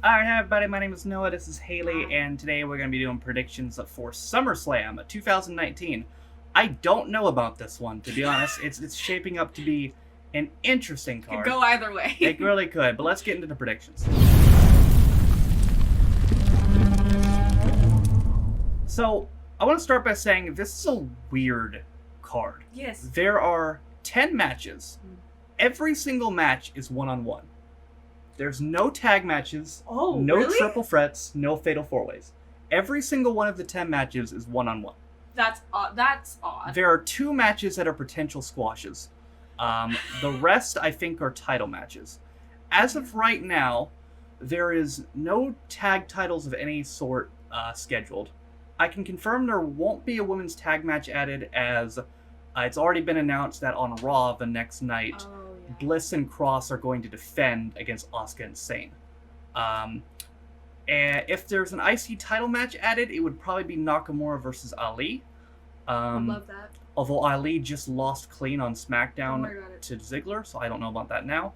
Alright, hi everybody, my name is Noah, this is Haley, and today we're going to be doing predictions for SummerSlam 2019. I don't know about this one, to be honest. It's shaping up to be an interesting card. Could go either way. It really could, but let's get into the predictions. So, I want to start by saying this is a weird card. Yes. There are 10 matches. Every single match is one-on-one. There's no tag matches, no really? triple threats, no fatal four-ways. Every single one of the 10 matches is one-on-one. That's odd. There are 2 matches that are potential squashes. The rest, I think, are title matches. As of right now, there is no tag titles of any sort scheduled. I can confirm there won't be a women's tag match added, as it's already been announced that on Raw the next night, Bliss and Cross are going to defend against Asuka and Sane. And if there's an IC title match added, it would probably be Nakamura versus Ali. I love that. Although Ali just lost clean on SmackDown to Ziggler, so I don't know about that now.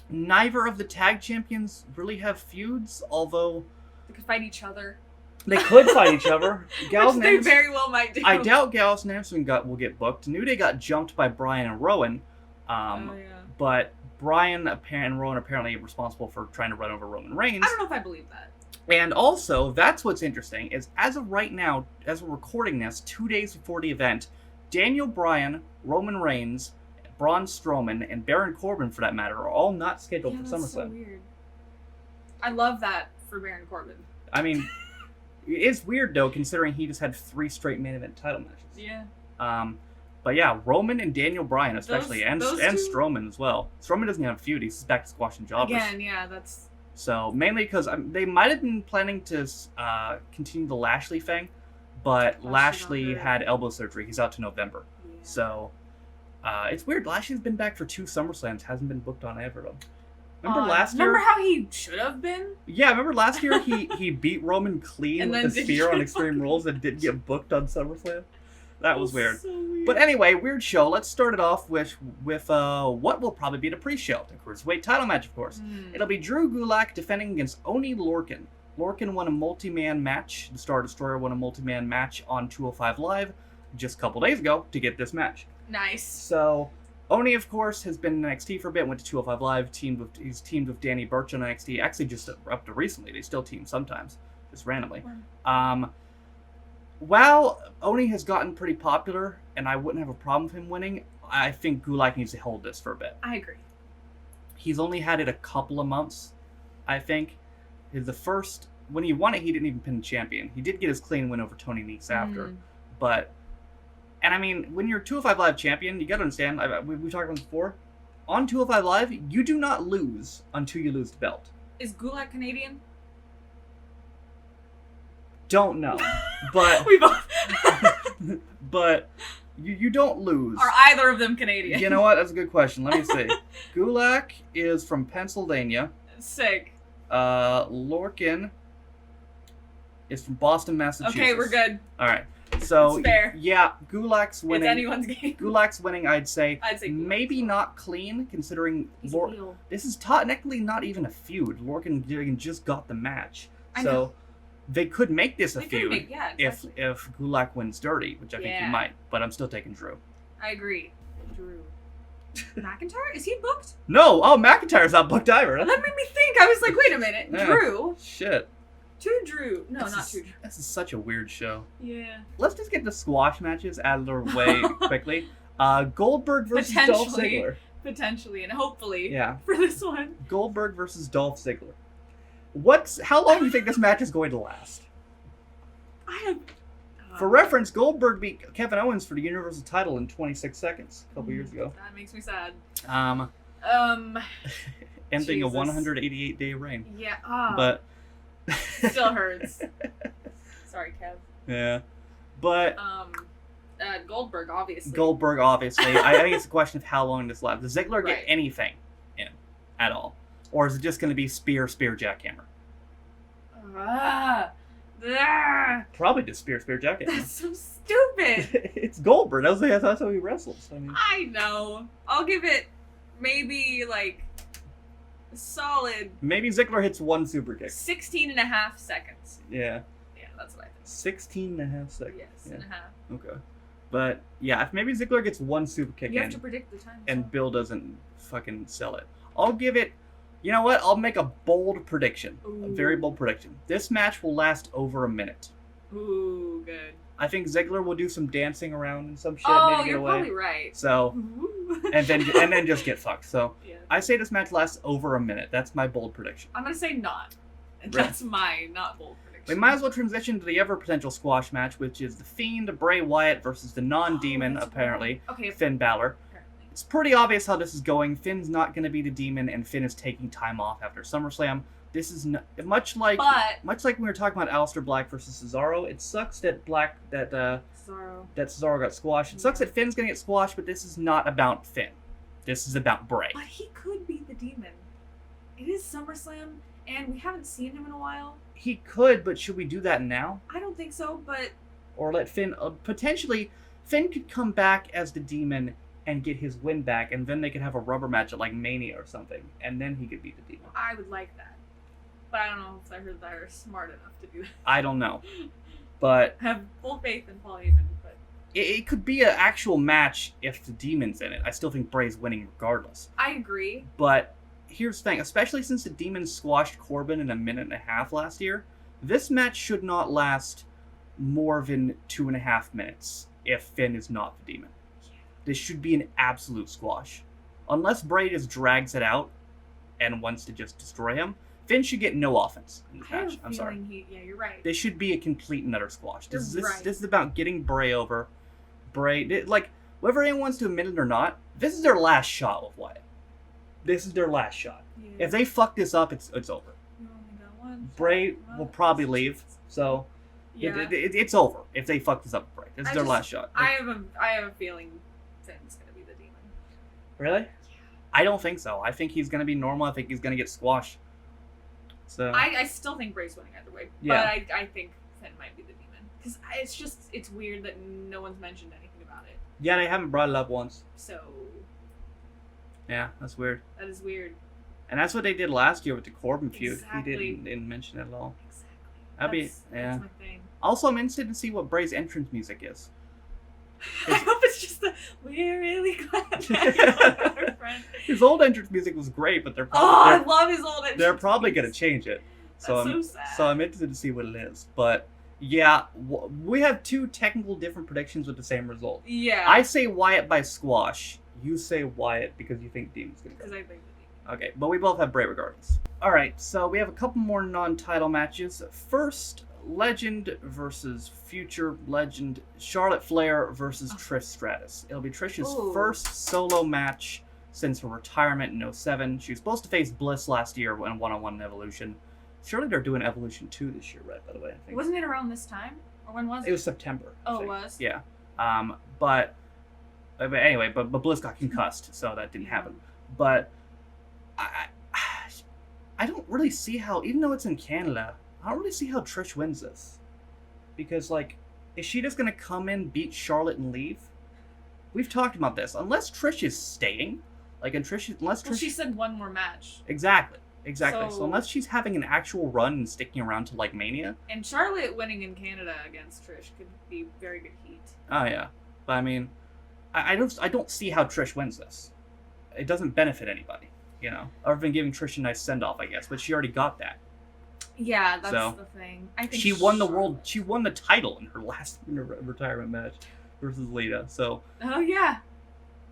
Neither of the tag champions really have feuds, although they could fight each other. They could fight each other. Which they very well might do. I doubt Gallows and Anderson will get booked. New Day got jumped by Bryan and Rowan. But Bryan and Rowan apparently responsible for trying to run over Roman Reigns. I don't know if I believe that. And also, that's what's interesting, is as of right now, as we're recording this, 2 days before the event, Daniel Bryan, Roman Reigns, Braun Strowman, and Baron Corbin, for that matter, are all not scheduled for SummerSlam. So weird. I love that for Baron Corbin. I mean, it's weird, though, considering he just had 3 straight main event title matches. Yeah. But yeah, Roman and Daniel Bryan especially, and Strowman as well. Strowman doesn't have a feud, he's back to squashing jobbers. Again, yeah, that's... So, mainly because they might have been planning to continue the Lashley thing, but Lashley had elbow surgery. He's out to November. Yeah. So, it's weird. Lashley's been back for 2 SummerSlams, hasn't been booked on either of them. Remember last year? Remember how he should have been? Yeah, remember last year he beat Roman clean with the spear on Extreme Rules and didn't get booked on SummerSlam? That was weird. So weird. But anyway, weird show. Let's start it off with what will probably be the pre-show. The Cruiserweight title match, of course. It'll be Drew Gulak defending against Oni Lorcan. Lorcan won a multi-man match. The Star Destroyer won a multi-man match on 205 Live just a couple days ago to get this match. Nice. So, Oni, of course, has been in NXT for a bit, went to 205 Live, he's teamed with Danny Burch on NXT. Actually, just up to recently. They still team sometimes, just randomly. While Oni has gotten pretty popular, and I wouldn't have a problem with him winning, I think Gulak needs to hold this for a bit. I agree. He's only had it a couple of months, I think. When he won it, he didn't even pin the champion. He did get his clean win over Tony Nese after. And I mean, when you're a 205 Live champion, you gotta understand, we talked about this before, on 205 Live, you do not lose until you lose the belt. Is Gulak Canadian? Don't know, but we both. but you don't lose. Are either of them Canadian? You know what? That's a good question. Let me see. Gulak is from Pennsylvania. Sick. Lorcan is from Boston, Massachusetts. Okay, we're good. All right. So it's fair. Yeah, Gulak's winning. It's anyone's game. Gulak's winning. I'd say Gulak's maybe not clean, considering this is technically not even a feud. Lorcan just got the match, so they could make this a feud if Gulak wins dirty, which I think he might. But I'm still taking Drew. I agree. Drew. McIntyre? Is he booked? No. Oh, McIntyre's not booked either. That made me think. I was like, wait a minute. Yeah. Drew? Shit. Two Drew. No, not two Drew. This is such a weird show. Yeah. Let's just get the squash matches out of the way quickly. Goldberg versus Dolph Ziggler. Potentially, and hopefully for this one. Goldberg versus Dolph Ziggler. How long do you think this match is going to last? For reference, Goldberg beat Kevin Owens for the Universal title in 26 seconds a couple years ago. That makes me sad. Ending a 188-day reign. Yeah. But still hurts. Sorry, Kev. Yeah. But Goldberg, obviously. I think it's a question of how long this lasts. Does Ziggler get anything in at all? Or is it just going to be spear, jackhammer? Probably just spear, jackhammer. That's so stupid. It's Goldberg. That's how he wrestles. I know. I'll give it maybe like solid Maybe Ziggler hits one super kick. 16 and a half seconds. Yeah. Yeah, that's what I think. 16 and a half seconds. Yes, Yeah. and a half. Okay. But, yeah, if maybe Ziggler gets one super kick You in have to predict the time. and Bill doesn't fucking sell it, I'll give it... You know what? I'll make a bold prediction. Ooh. A very bold prediction. This match will last over a minute. Ooh, good. I think Ziggler will do some dancing around and some shit. Oh, maybe get you're away. probably right. So, Ooh. and then just get fucked. So, Yeah. I say this match lasts over a minute. That's my bold prediction. I'm gonna say not. And Right. that's my not bold prediction. We might as well transition to the ever potential squash match, which is the Fiend Bray Wyatt versus the non-demon, that's apparently, right. Okay. Finn Balor. Apparently. It's pretty obvious how this is going. Finn's not going to be the demon, and Finn is taking time off after SummerSlam. This is much like when we were talking about Aleister Black versus Cesaro. It sucks that Cesaro got squashed. It sucks that Finn's going to get squashed, but this is not about Finn. This is about Bray. But he could be the demon. It is SummerSlam, and we haven't seen him in a while. He could, but should we do that now? I don't think so, but... Or let Finn... potentially, Finn could come back as the demon and get his win back, and then they could have a rubber match at, like, Mania or something, and then he could be the demon. I would like that. But I don't know if I heard that are smart enough to do that. I don't know. But... I have full faith in Paul Heyman, but... It could be an actual match if the demon's in it. I still think Bray's winning regardless. I agree. But here's the thing, especially since the demon squashed Corbin in a minute and a half last year, this match should not last more than 2.5 minutes if Finn is not the demon. This should be an absolute squash. Unless Bray just drags it out and wants to just destroy him, Finn should get no offense in this match. I'm sorry. Yeah, you're right. This should be a complete and utter squash. This Right. is about getting Bray over. Bray, like, whether anyone wants to admit it or not, this is their last shot with Wyatt. This is their last shot. Yeah. If they fuck this up, it's over. You only got one Bray shot. will probably leave, so Yeah. it's over if they fuck this up with Bray. This is their last shot. I have a feeling Finn's gonna be the demon. Really? Yeah. I don't think so. I think he's gonna be normal. I think he's gonna get squashed. So I still think Bray's winning either way. Yeah. But I think Finn might be the demon. Because it's weird that no one's mentioned anything about it. yeah, they haven't brought it up once. So Yeah, that's weird. that is weird. And that's what they did last year with the Corbin feud. Exactly. He didn't mention it at all. Exactly. Yeah. That's my thing. Also, I'm interested to see what Bray's entrance music is. I hope it's just the we're really glad that you're our friend. His old entrance music was great, but they're I probably, love his old entrance. they're probably gonna music. change it. So That's I'm so sad. so I'm interested to see what it is. But yeah, we have two technical different predictions with the same result. Yeah. I say Wyatt by squash. You say Wyatt because you think Demon's gonna go. Because I think the demon. Okay, but we both have Bray regardless. All right, so we have a couple more non-title matches. First, Legend versus Future Legend. Charlotte Flair versus Trish Stratus. It'll be Trish's Ooh. first solo match since her retirement in 07. She was supposed to face Bliss last year in one-on-one Evolution. Surely they're doing Evolution 2 this year, right, by the way, I think. Wasn't it around this time? Or when was it? It was September. I Oh, it think. was? Yeah. But anyway, but Bliss got concussed, so that didn't happen. But I don't really see how, even though it's in Canada, I don't really see how Trish wins this. Because, like, is she just going to come in, beat Charlotte, and leave? We've talked about this. Unless Trish is staying, unless Trish... Well, she said one more match. Exactly. So So- unless she's having an actual run and sticking around to, like, Mania... And Charlotte winning in Canada against Trish could be very good heat. Oh, yeah. But, I mean, I don't see how Trish wins this. It doesn't benefit anybody, you know? Other than giving Trish a nice send-off, I guess. But she already got that. Yeah, that's So, the thing. I think She won the title in her last retirement match versus Lita. So, Oh yeah.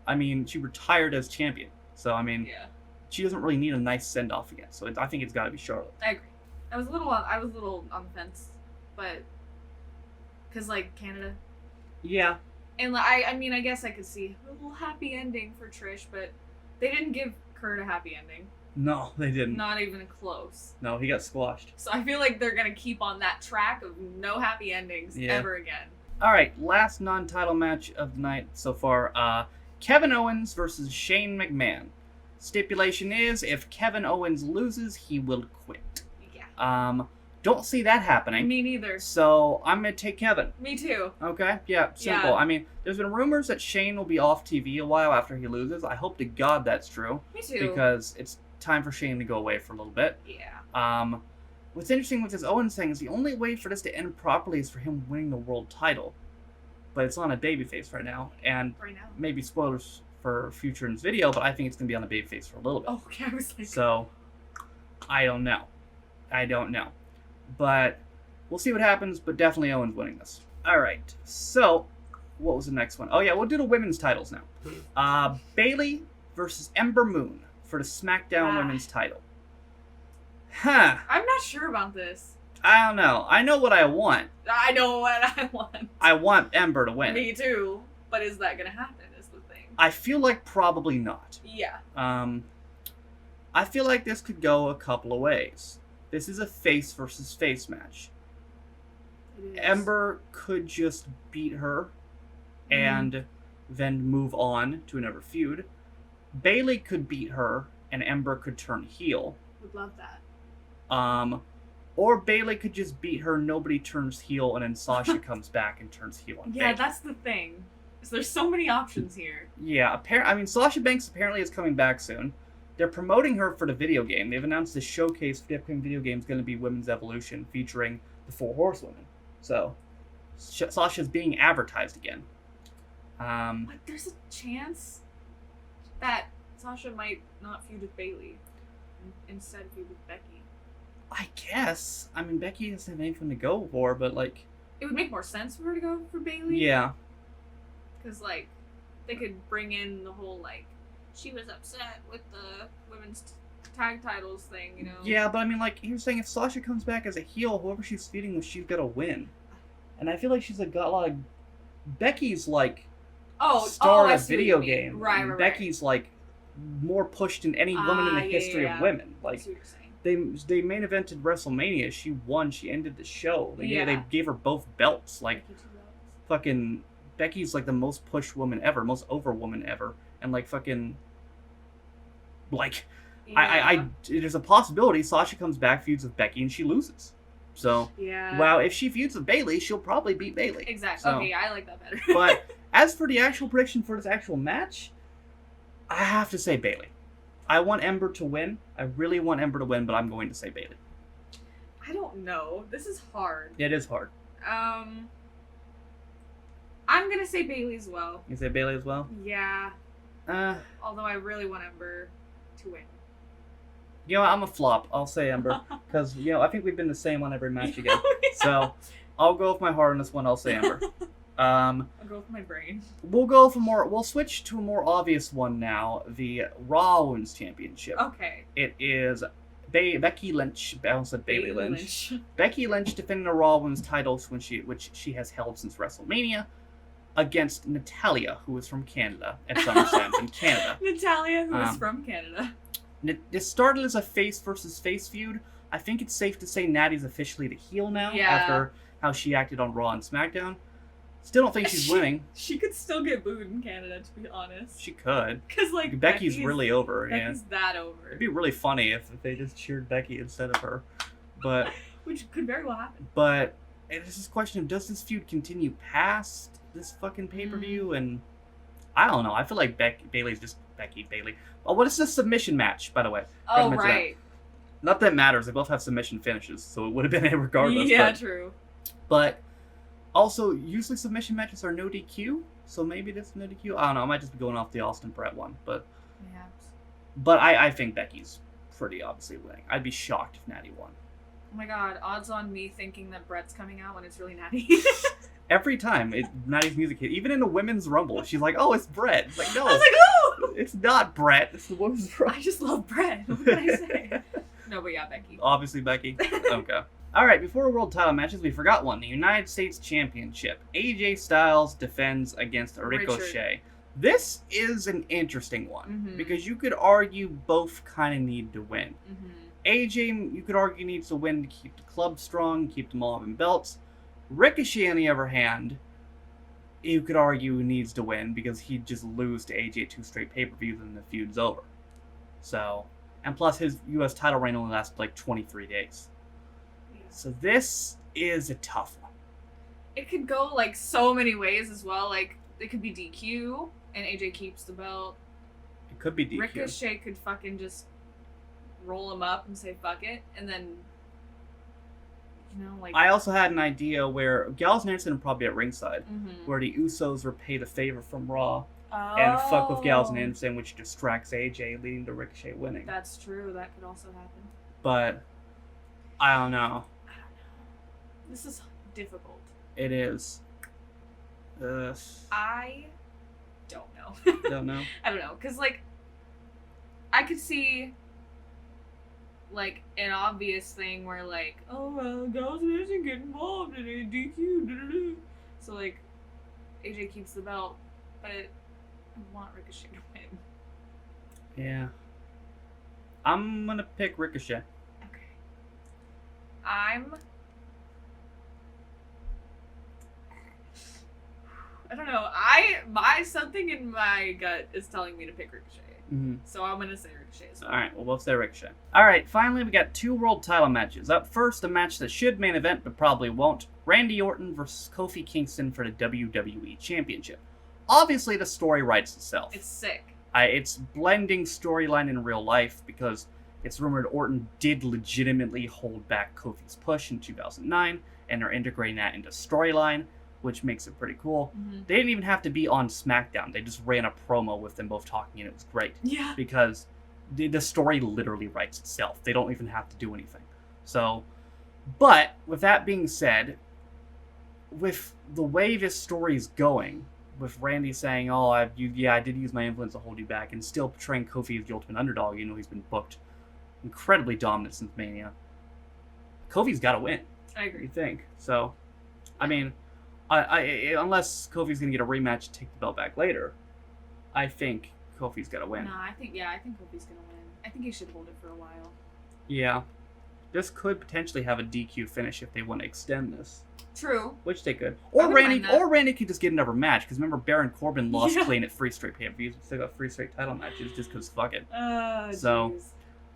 I mean, she retired as champion. So, I mean, Yeah. she doesn't really need a nice send-off again. So, I think it's got to be Charlotte. I agree. I was a little on the fence, but because like Canada, Yeah. and I mean I guess I could see a little happy ending for Trish, but they didn't give Kurt a happy ending. No, they didn't. Not even close. No, he got squashed. So I feel like they're gonna keep on that track of no happy endings Yeah. ever again. All right, last non-title match of the night so far. Kevin Owens versus Shane McMahon. Stipulation is, if Kevin Owens loses, he will quit. Yeah. Don't see that happening. Me neither. So I'm gonna take Kevin. Me too. Okay, yeah, simple. Yeah. I mean, there's been rumors that Shane will be off TV a while after he loses. I hope to God that's true. Me too. Because it's time for Shane to go away for a little bit. Yeah. What's interesting with this Owens thing is the only way for this to end properly is for him winning the world title. But it's on a babyface right now. And Right now. maybe spoilers for future in this video, but I think it's going to be on the babyface for a little bit. Oh, okay. I was like. So, I don't know. But we'll see what happens, but definitely Owens winning this. Alright, so what was the next one? Oh yeah, we'll do the women's titles now. Bayley versus Ember Moon for the SmackDown Women's title. Huh. I'm not sure about this. I don't know. I know what I want. I know what I want. I want Ember to win. Me too. But is that gonna happen? Is the thing. I feel like probably not. Yeah. I feel like this could go a couple of ways. This is a face versus face match. It is. Ember could just beat her and then move on to another feud. Bayley could beat her and Ember could turn heel. Would love that. Or Bayley could just beat her, nobody turns heel, and then Sasha comes back and turns heel on Yeah, Bayley. that's the thing. So there's so many options here. Yeah, Sasha Banks apparently is coming back soon. They're promoting her for the video game. They've announced the showcase for the upcoming video game is going to be Women's Evolution, featuring the 4 Horsewomen. So, Sasha's being advertised again. But there's a chance that Sasha might not feud with Bayley. Instead feud with Becky. I guess. I mean, Becky doesn't have anything to go for, but, like... It would make more sense for her to go for Bayley. Yeah. Because, like, they could bring in the whole, like, she was upset with the women's tag titles thing, you know? Yeah, but I mean, like, he was saying if Sasha comes back as a heel, whoever she's feuding with, she's got to win. And I feel like she's, like, got a lot of... Becky's, like, star I of a see what video you mean. game. Right, and right, Becky's, like, more pushed than any woman in the history of women. I Like, see what you're saying. they main evented WrestleMania. She won. She ended the show. They gave her both belts. Like, Becky too loves. fucking Becky's like the most pushed woman ever, most over woman ever, and like fucking like Yeah. there's a possibility Sasha comes back, feuds with Becky, and she loses. So Yeah. well, if she feuds with Bayley, she'll probably beat Bayley. Exactly. So, Okay, I like that better. but as for the actual prediction for this actual match, I have to say Bayley. I want Ember to win. I really want Ember to win, but I'm going to say Bayley. I don't know. This is hard. It is hard. I'm gonna say Bayley as well. You say Bayley as well? Yeah. Uh, Although I really want Ember to win. you know, I'm a flop. I'll say Ember because I think we've been the same on every match again. So I'll go with my heart on this one. I'll say Ember. I'll go with my brain. We'll switch to a more obvious one now. The Raw Women's Championship. Okay. It is Becky Lynch. I almost said Bayley Lynch. Lynch. Becky Lynch defending the Raw Women's titles which she has held since WrestleMania, against Natalya, who is from Canada at SummerSlam in Canada. Natalya, who is from Canada. This started as a face versus face feud. I think it's safe to say Natty's officially the heel now after how she acted on Raw and SmackDown. Still don't think she's winning. She could still get booed in Canada, to be honest. She could. Because, like, Becky's really over. Becky's that over. It'd be really funny if they just cheered Becky instead of her. But which could very well happen. But it's this question of, does this feud continue past this fucking pay-per-view? And I don't know. I feel like Bayley's just Bayley. Oh, what is this submission match, by the way? Oh, right. Not that it matters. They both have submission finishes, so it would have been regardless. Yeah, true. But also, usually submission matches are no DQ, so maybe this is no DQ. I don't know. I might just be going off the Austin Brett one, but I think Becky's pretty obviously winning. I'd be shocked if Natty won. Oh my god, odds on me thinking that Brett's coming out when it's really Natty. Every time Natty's music hit, even in the women's rumble, she's like, "Oh, it's Brett." It's like, no, I was like, "Oh, it's not Brett. It's the women's rumble." I just love Brett. What can I say? No, but yeah, Becky. Obviously, Becky. Okay. All right, before world title matches, we forgot one. The United States Championship. AJ Styles defends against Ricochet. This is an interesting one because you could argue both kind of need to win. AJ, you could argue, needs to win to keep the club strong, keep them all having belts. Ricochet, on the other hand, you could argue needs to win because he'd just lose to AJ 2 straight pay-per-views and the feud's over. So, and plus his U.S. title reign only lasts like 23 days. So this is a tough one. It could go like so many ways as well. Like it could be DQ and AJ keeps the belt. It could be DQ. Ricochet could fucking just roll him up and say fuck it, and then, you know, like... I also had an idea where Gallows and Anderson are probably at ringside, Mhm. where the Usos were paid a favor from Raw Oh. and fuck with Gallows and Anderson, which distracts AJ, leading to Ricochet winning. That's true. That could also happen. But I don't know. I don't know. This is difficult. It is. I don't know. Don't know. I don't know, because, like, I could see, like, an obvious thing where, like, oh, well, Gallows and Anderson get involved in a DQ, so, like, AJ keeps the belt, but I want Ricochet to win. Yeah. I'm gonna pick Ricochet. Okay. I don't know. Something in my gut is telling me to pick Ricochet. Mm-hmm. So I'm gonna say Ricochet as well. Alright, we'll both say Ricochet. Alright, finally we got 2 world title matches. Up first, a match that should main event, but probably won't. Randy Orton versus Kofi Kingston for the WWE Championship. Obviously, the story writes itself. It's sick. It's blending storyline in real life, because it's rumored Orton did legitimately hold back Kofi's push in 2009, and they're integrating that into storyline, which makes it pretty cool. Mm-hmm. They didn't even have to be on SmackDown. They just ran a promo with them both talking, and it was great. Yeah. Because the story literally writes itself. They don't even have to do anything. So, but with that being said, with the way this story is going, with Randy saying, "Oh, I did use my influence to hold you back," and still portraying Kofi as the ultimate underdog, you know, he's been booked incredibly dominant since Mania. Kofi's got to win. I agree. You think so? I mean, I unless Kofi's gonna get a rematch and take the belt back later, I think Kofi's got to win. No, I think Kofi's gonna win. I think he should hold it for a while. Yeah, this could potentially have a DQ finish if they want to extend this. True. Which they could. I Or wouldn't mind that. Randy could just get another match, because remember Baron Corbin lost Yeah. clean at 3 straight pay-per-views. Still got 3 straight title matches just because fuck it. So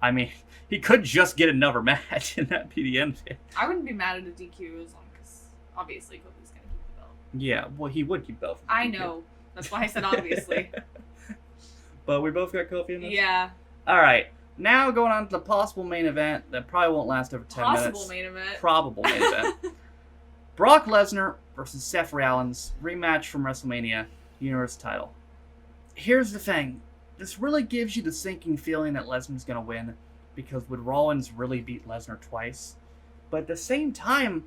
I mean, he could just get another match and that be the end of it. I wouldn't be mad at a DQ as long as obviously Kofi's gonna keep the belt. Yeah, well, he would keep both. I know. That's why I said obviously. But we both got Kofi in this? Yeah. Alright, now going on to the possible main event that probably won't last over 10 minutes. Possible main event. Probable main event. Brock Lesnar versus Seth Rollins, rematch from WrestleMania, Universe title. Here's the thing. This really gives you the sinking feeling that Lesnar's going to win, because would Rollins really beat Lesnar twice? But at the same time,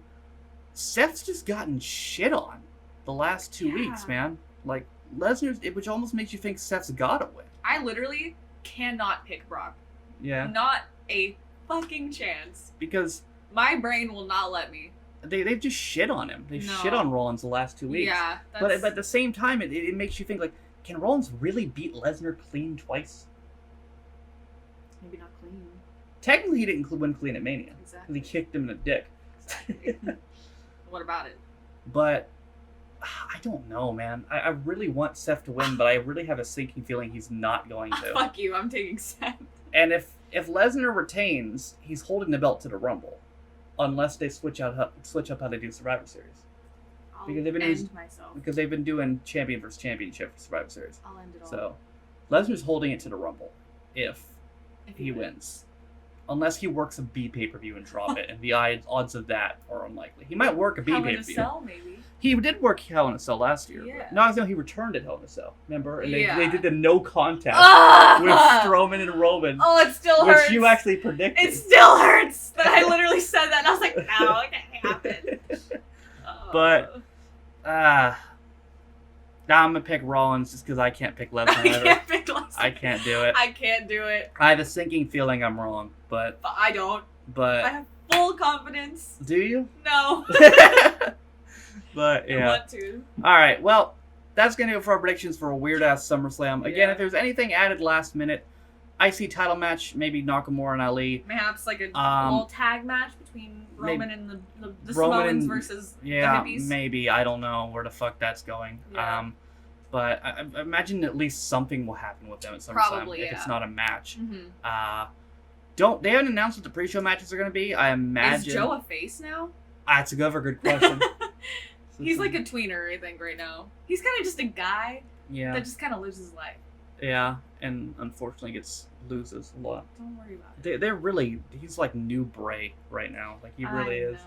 Seth's just gotten shit on the last 2 weeks, man. Like, Lesnar's, which almost makes you think Seth's got to win. I literally cannot pick Brock. Yeah. Not a fucking chance. Because my brain will not let me. they've just shit on him. They've No. shit on Rollins the last 2 weeks. Yeah. But at the same time, it makes you think, like, can Rollins really beat Lesnar clean twice? Maybe not clean. Technically, he didn't win clean at Mania. Exactly. Because he kicked him in the dick. Exactly. What about it? But I don't know, man. I really want Seth to win, but I really have a sinking feeling he's not going to. Fuck you, I'm taking Seth. And if Lesnar retains, he's holding the belt to the Rumble, unless they switch up how they do Survivor Series. I'll Because they've been end myself. Because they've been doing champion versus championship for Survivor Series. I'll end it all. So Lesnar's holding it to the Rumble if he wins. Unless he works a B pay-per-view and drop it, and the odds of that are unlikely. He might work a B Hell in a pay-per-view. Cell, maybe. He did work Hell in a Cell last year. Yeah. But no, he returned at Hell in a Cell. Remember? And Yeah. they did the no contest Ah! with Strowman and Roman, Oh, it still which hurts. you actually predicted. It still hurts that I literally said that, and I was like, no, it can't happen. But, now I'm going to pick Rollins just because I can't pick Lesnar I either. can't pick Lesnar. I can't do it. I can't do it. I have a sinking feeling I'm wrong, but But I don't. I have full confidence. do you? No. But I yeah. want to. All right. Well, that's gonna do it for our predictions for a weird ass SummerSlam. Again, Yeah. if there's anything added last minute, IC title match, maybe Nakamura and Ali. Perhaps like a little tag match between Roman and the Roman Samoans and- versus Yeah, the hippies. maybe. I don't know where the fuck that's going. Yeah. But I imagine at least something will happen with them at SummerSlam Probably, if yeah. it's not a match. Mm-hmm. They haven't announced what the pre-show matches are going to be. I imagine. Is Joe a face now? That's a good question. He's like a tweener, I think, right now. He's kind of just a guy Yeah. that just kind of lives his life. Yeah, and unfortunately loses a lot. Don't worry about it. They're really, he's like new Bray right now. Like, he really I is. know.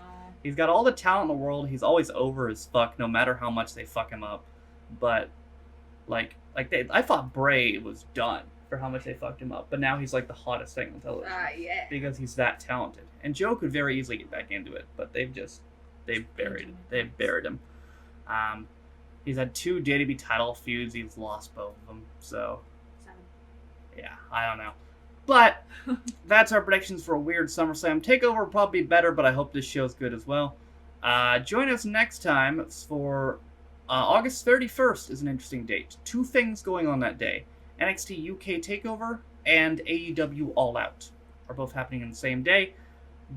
He's got all the talent in the world. He's always over as fuck, no matter how much they fuck him up. But I thought Bray was done for how much they fucked him up, but now he's like the hottest thing on television Yeah. because he's that talented. And Joe could very easily get back into it, but they've buried him. He's had 2 WWE title feuds. He's lost both of them. So Sad. yeah, I don't know. But that's our predictions for a weird SummerSlam. TakeOver will probably be better, but I hope this show's good as well. Join us next time for August 31st is an interesting date. 2 things going on that day. NXT UK TakeOver and AEW All Out are both happening on the same day.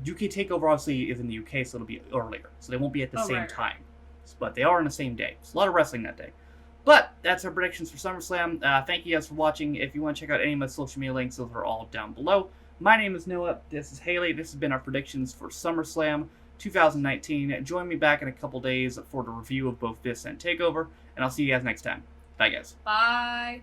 UK TakeOver obviously is in the UK, so it'll be earlier. So they won't be at the same time. But they are on the same day. It's a lot of wrestling that day. But that's our predictions for SummerSlam. Thank you guys for watching. If you want to check out any of my social media links, those are all down below. My name is Noah. This is Haley. This has been our predictions for SummerSlam 2019. Join me back in a couple days for the review of both this and TakeOver. And I'll see you guys next time. Bye, guys. Bye.